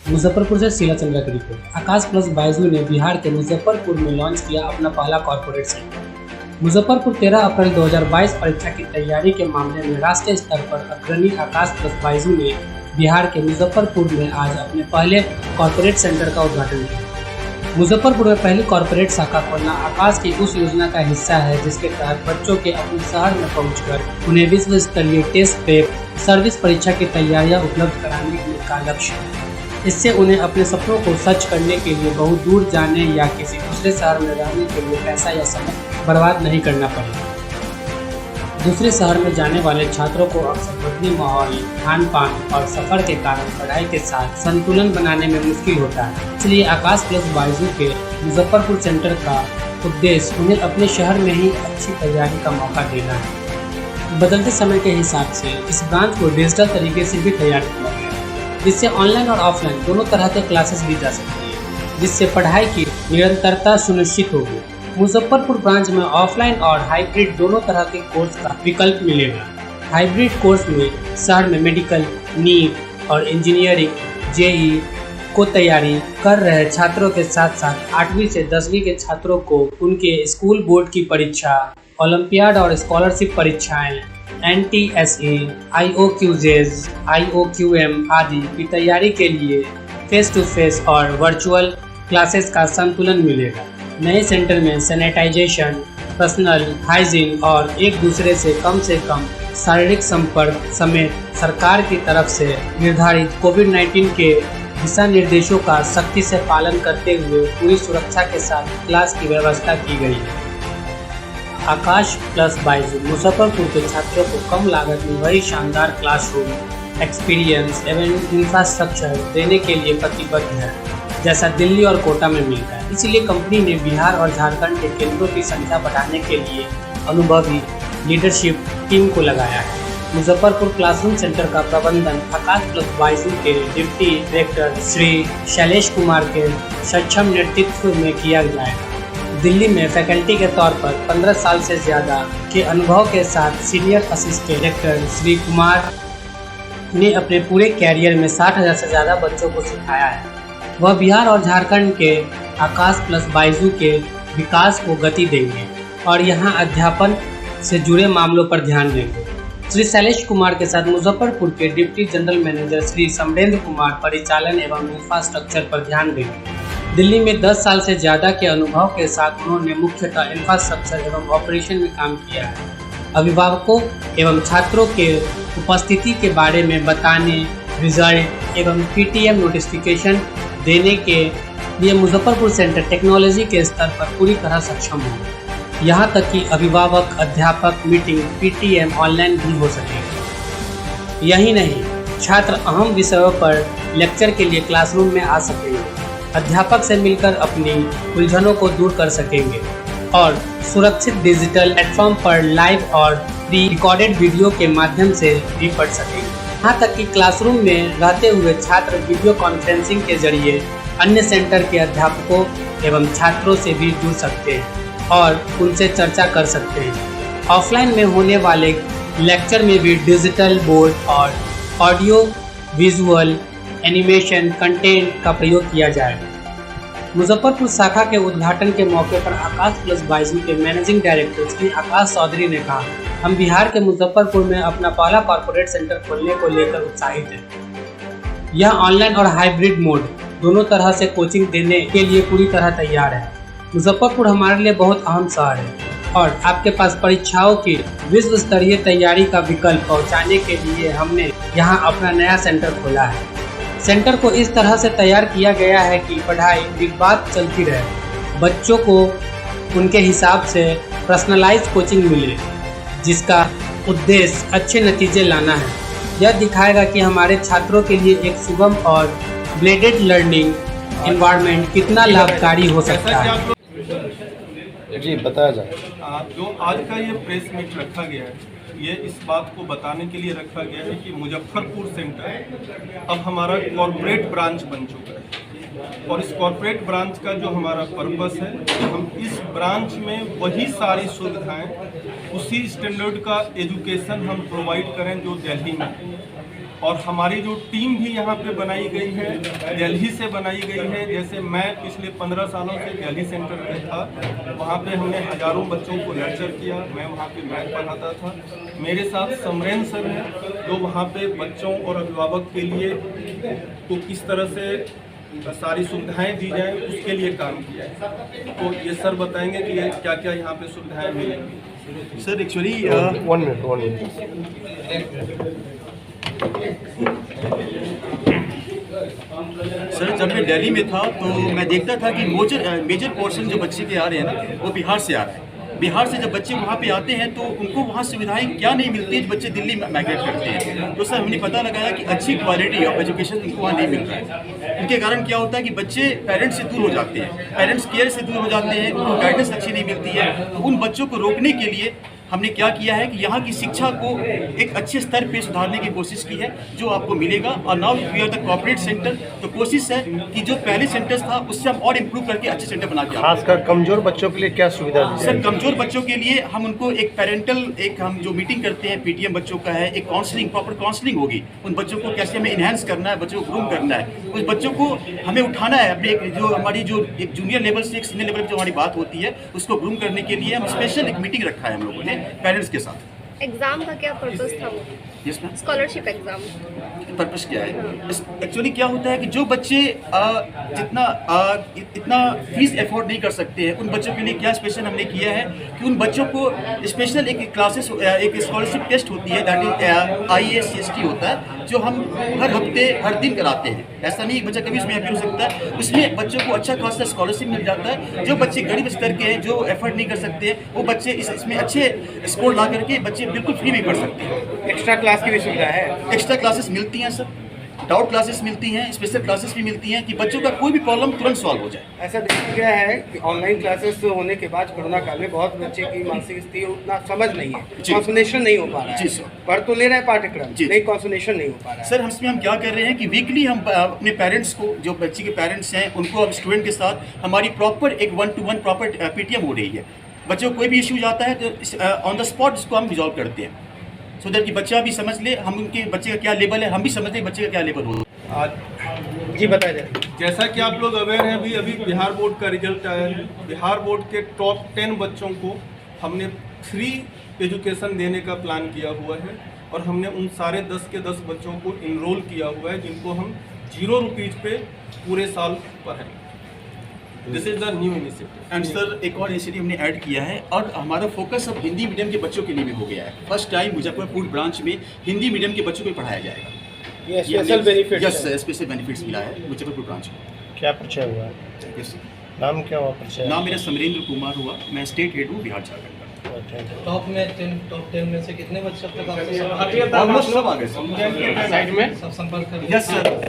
मुजफ्फरपुर से शीला चंद्रा की रिपोर्ट। आकाश प्लस बायजू ने बिहार के मुजफ्फरपुर में लॉन्च किया अपना पहला कॉर्पोरेट सेंटर। मुजफ्फरपुर 13 अप्रैल 2022 परीक्षा की तैयारी के मामले में राष्ट्रीय स्तर पर अग्रणी आकाश प्लस बायजू ने बिहार के मुजफ्फरपुर में आज अपने पहले कॉर्पोरेट सेंटर का उद्घाटन किया। मुजफ्फरपुर में पहली कॉर्पोरेट शाखा खोलना आकाश की उस योजना का हिस्सा है जिसके तहत बच्चों के अपने शहर में पहुंचकर उन्हें विश्व स्तरीय टेस्ट प्रेप सर्विस परीक्षा की तैयारियां उपलब्ध कराने का लक्ष्य है। इससे उन्हें अपने सपनों को सच करने के लिए बहुत दूर जाने या किसी दूसरे शहर में रहने के लिए पैसा या समय बर्बाद नहीं करना पड़ेगा। दूसरे शहर में जाने वाले छात्रों को अक्सर बदली माहौल, खान पान और सफर के कारण पढ़ाई के साथ संतुलन बनाने में मुश्किल होता है। इसलिए आकाश प्लस बायजू के मुजफ्फरपुर सेंटर का उद्देश्य उन्हें अपने शहर में ही अच्छी तैयारी का मौका देना है। बदलते समय के हिसाब से इस ब्रांच को डिजिटल तरीके से भी तैयार किया गया है, जिससे ऑनलाइन और ऑफलाइन दोनों तरह के क्लासेस दी जा सकती है, जिससे पढ़ाई की निरंतरता सुनिश्चित होगी। मुजफ्फरपुर ब्रांच में ऑफलाइन और हाइब्रिड दोनों तरह के कोर्स का विकल्प मिलेगा। हाइब्रिड कोर्स में शहर में मेडिकल, नीट और इंजीनियरिंग जेई को तैयारी कर रहे छात्रों के साथ साथ 8वीं से 10वीं के छात्रों को उनके स्कूल बोर्ड की परीक्षा, ओलंपियाड और स्कॉलरशिप परीक्षाएं, NTSE, IOQJs, IOQM आदि की तैयारी के लिए फेस टू फेस और वर्चुअल क्लासेस का संतुलन मिलेगा। नए सेंटर में सैनिटाइजेशन, पर्सनल हाइजीन और एक दूसरे से कम शारीरिक संपर्क समेत सरकार की तरफ से निर्धारित कोविड-19 के दिशा निर्देशों का सख्ती से पालन करते हुए पूरी सुरक्षा के साथ क्लास की व्यवस्था की गई है। आकाश प्लस बायजू मुजफ्फरपुर के छात्रों को कम लागत में वही शानदार क्लासरूम एक्सपीरियंस एवं इंफ्रास्ट्रक्चर देने के लिए प्रतिबद्ध है जैसा दिल्ली और कोटा में मिलता है। इसलिए कंपनी ने बिहार और झारखंड के केंद्रों की संख्या बढ़ाने के लिए अनुभवी लीडरशिप टीम को लगाया है। मुजफ्फरपुर क्लासरूम सेंटर का प्रबंधन आकाश प्लस बायजू के डिप्टी डायरेक्टर श्री शैलेश कुमार के सक्षम नेतृत्व में किया जाएगा। दिल्ली में फैकल्टी के तौर पर 15 साल से ज़्यादा के अनुभव के साथ senior assistant director Shri Kumar ने अपने पूरे कैरियर में 60,000 से ज़्यादा बच्चों को सिखाया है। वह बिहार और झारखंड के आकाश प्लस बायजू के विकास को गति देंगे और यहां अध्यापन से जुड़े मामलों पर ध्यान देंगे। श्री शैलेश कुमार के साथ मुजफ्फरपुर के deputy general manager Shri Samarendra Kumar परिचालन एवं इंफ्रास्ट्रक्चर पर ध्यान देंगे। दिल्ली में 10 साल से ज़्यादा के अनुभव के साथ उन्होंने मुख्यतः इंफ्रास्ट्रक्चर एवं ऑपरेशन में काम किया है। अभिभावकों एवं छात्रों के उपस्थिति के बारे में बताने, रिजल्ट एवं PTM नोटिफिकेशन देने के लिए मुजफ्फरपुर सेंटर टेक्नोलॉजी के स्तर पर पूरी तरह सक्षम होगा। यहाँ तक कि अभिभावक अध्यापक मीटिंग PTM ऑनलाइन भी हो सकेगी। यही नहीं, छात्र अहम विषयों पर लेक्चर के लिए क्लासरूम में आ सकेंगे, अध्यापक से मिलकर अपनी उलझनों को दूर कर सकेंगे और सुरक्षित डिजिटल प्लेटफॉर्म पर लाइव और प्री रिकॉर्डेड वीडियो के माध्यम से भी पढ़ सकेंगे। यहाँ तक कि क्लासरूम में रहते हुए छात्र वीडियो कॉन्फ्रेंसिंग के जरिए अन्य सेंटर के अध्यापकों एवं छात्रों से भी जुड़ सकते हैं और उनसे चर्चा कर सकते हैं। ऑफलाइन में होने वाले लेक्चर में भी डिजिटल बोर्ड और ऑडियो विजुअल एनिमेशन कंटेंट का प्रयोग किया जाएगा। मुजफ्फरपुर शाखा के उद्घाटन के मौके पर आकाश प्लस बायजू के मैनेजिंग डायरेक्टर श्री आकाश चौधरी ने कहा, हम बिहार के मुजफ्फरपुर में अपना पहला कॉर्पोरेट सेंटर खोलने को लेकर उत्साहित हैं। यह ऑनलाइन और हाइब्रिड मोड दोनों तरह से कोचिंग देने के लिए पूरी तरह तैयार है। मुजफ्फरपुर हमारे लिए बहुत अहम शहर है और आपके पास परीक्षाओं की विश्व स्तरीय तैयारी का विकल्प पहुँचाने के लिए हमने यहाँ अपना नया सेंटर खोला है। सेंटर को इस तरह से तैयार किया गया है कि पढ़ाई निर्बाध चलती रहे, बच्चों को उनके हिसाब से पर्सनलाइज कोचिंग मिले, जिसका उद्देश्य अच्छे नतीजे लाना है। यह दिखाएगा कि हमारे छात्रों के लिए एक सुगम और ब्लेडेड लर्निंग एनवायरनमेंट कितना लाभकारी हो सकता है। जी बताया जाए। जो आज का ये प्रेस मीट रखा गया है, ये इस बात को बताने के लिए रखा गया है कि मुजफ्फरपुर सेंटर अब हमारा कॉर्पोरेट ब्रांच बन चुका है और इस कॉर्पोरेट ब्रांच का जो हमारा पर्पस है कि हम इस ब्रांच में वही सारी सुविधाएं, उसी स्टैंडर्ड का एजुकेशन हम प्रोवाइड करें जो दिल्ली में। और हमारी जो टीम भी यहाँ पे बनाई गई है दिल्ली से बनाई गई है। जैसे मैं पिछले 15 सालों से दिल्ली सेंटर पे था, वहाँ पे हमने हज़ारों बच्चों को लेक्चर किया, मैं वहाँ पे मैथ पढ़ाता था। मेरे साथ समरेन सर हैं जो वहाँ पे बच्चों और अभिभावक के लिए तो किस तरह से सारी सुविधाएं दी जाए उसके लिए काम किया है। तो ये सर बताएंगे कि ये क्या क्या यहाँ पे सुविधाएं मिलेंगी। सर एक्चुअली 1 मिनट सर जब मैं दिल्ली में था तो मैं देखता था कि मेजर पोर्शन जो बच्चे के आ रहे हैं ना वो बिहार से आ रहे हैं। बिहार से जब बच्चे वहाँ पे आते हैं तो उनको वहाँ सुविधाएं क्या नहीं मिलती है जो बच्चे दिल्ली में माइग्रेट करते हैं। तो सर हमने पता लगाया कि अच्छी क्वालिटी ऑफ एजुकेशन उनको वहाँ नहीं मिल रहा है। उनके कारण क्या होता है कि बच्चे पेरेंट्स से दूर हो जाते हैं, पेरेंट्स केयर से दूर हो जाते हैं, उनको गाइडेंस अच्छी नहीं मिलती है। तो उन बच्चों को रोकने के लिए हमने क्या किया है कि यहाँ की शिक्षा को एक अच्छे स्तर पे सुधारने की कोशिश की है जो आपको मिलेगा। और now we are the corporate centre, तो कोशिश है कि जो पहले सेंटर्स था उससे हम और इम्प्रूव करके अच्छे सेंटर बना के खासकर कमजोर बच्चों के लिए क्या सुविधा दी सर जाएगी? कमजोर बच्चों के लिए हम उनको एक पेरेंटल हम जो मीटिंग करते हैं पीटीएम बच्चों का है, एक काउंसलिंग प्रॉपर काउंसलिंग होगी। उन बच्चों को कैसे हमें इन्हेंस करना है, बच्चों को ग्रूम करना है, उस बच्चों को हमें उठाना है अपने जो हमारी जो एक जूनियर लेवल से एक सीनियर लेवल पर जो हमारी बात होती है उसको ग्रूम करने के लिए हम स्पेशल एक मीटिंग रखा है हम लोगों ने पेरेंट्स के साथ। एग्जाम का क्या पर्पस था वो? Yes ma'am. Scholarship exam purpose क्या है? एक्चुअली क्या होता है कि जो बच्चे इतना फीस अफोर्ड नहीं कर सकते हैं उन बच्चों के लिए क्या स्पेशल हमने किया है कि उन बच्चों को स्पेशल एक क्लासेस एक स्कॉलरशिप टेस्ट होती है दैट इज IASCST होता है जो हम हर हफ्ते हर दिन कराते हैं। ऐसा नहीं बच्चा कभी उसमें हैप्पी हो सकता है, उसमें बच्चों को अच्छा खासा स्कॉलरशिप मिल जाता है। जो बच्चे गरीब स्तर के हैं जो एफर्ट नहीं कर सकते हैं वो बच्चे इसमें अच्छे स्कोर ला करके बच्चे बिल्कुल फ्री में पढ़ सकते हैं। एक्स्ट्रा क्लास की भी सुविधा है? एक्स्ट्रा क्लासेस मिलती हैं सर, डाउट क्लासेस मिलती हैं, स्पेशल क्लासेस भी मिलती हैं कि बच्चों का कोई भी प्रॉब्लम तुरंत सॉल्व हो जाए। ऐसा देखा गया है कि ऑनलाइन क्लासेस होने के बाद कोरोना काल में बहुत बच्चे की मानसिक स्थिति उतना समझ नहीं है, जी। कॉन्सन्ट्रेशन नहीं हो पा रहा है। जी सर। पढ़ तो ले रहा है पाठ्यक्रम, जी। नहीं कॉन्सन्ट्रेशन नहीं हो पा रहा है। सर इसमें हम क्या कर रहे हैं कि वीकली हम अपने पेरेंट्स को जो बच्चे के पेरेंट्स हैं उनको अब स्टूडेंट के साथ हमारी प्रॉपर एक 1-to-1 प्रॉपर PTM हो रही है। बच्चों को कोई भी इशू जाता है तो ऑन द स्पॉट इसको हम रिजॉल्व करते हैं सो दैट कि बच्चा भी समझ ले हम उनके बच्चे का क्या लेवल है, हम भी समझ लें बच्चे का क्या लेवल हो। आज जी बताया जाए। जैसा कि आप लोग अवेयर हैं अभी बिहार बोर्ड का रिजल्ट आया है। बिहार बोर्ड के टॉप 10 बच्चों को हमने फ्री एजुकेशन देने का प्लान किया हुआ है और हमने उन सारे 10 के 10 बच्चों को इनरोल किया हुआ है जिनको हम 0 रुपीज़ पे पूरे साल पढ़ाएंगे। This is the new initiative. And sir एक और इनिशिएटिव हमने ऐड किया है और हमारा फोकस अब हिंदी मीडियम के बच्चों के लिए भी हो गया है। फर्स्ट टाइम मुजफ्फरपुर ब्रांच में हिंदी मीडियम के बच्चों को पढ़ाया जाएगा। ये special benefit yes special benefits मिला है मुजफ्फरपुर ब्रांच में। क्या परिचय हुआ है? यस नाम क्या हुआ परिचय? नाम मेरा समरेंद्र कुमार हुआ, मैं स्टेट हेड हूँ बिहार झारखंड का। टॉप 10 में से कितने बच्चे अब तक आपसे ऑलमोस्ट सब आ गए सर। साइड में सब संपर्क कर यस सर।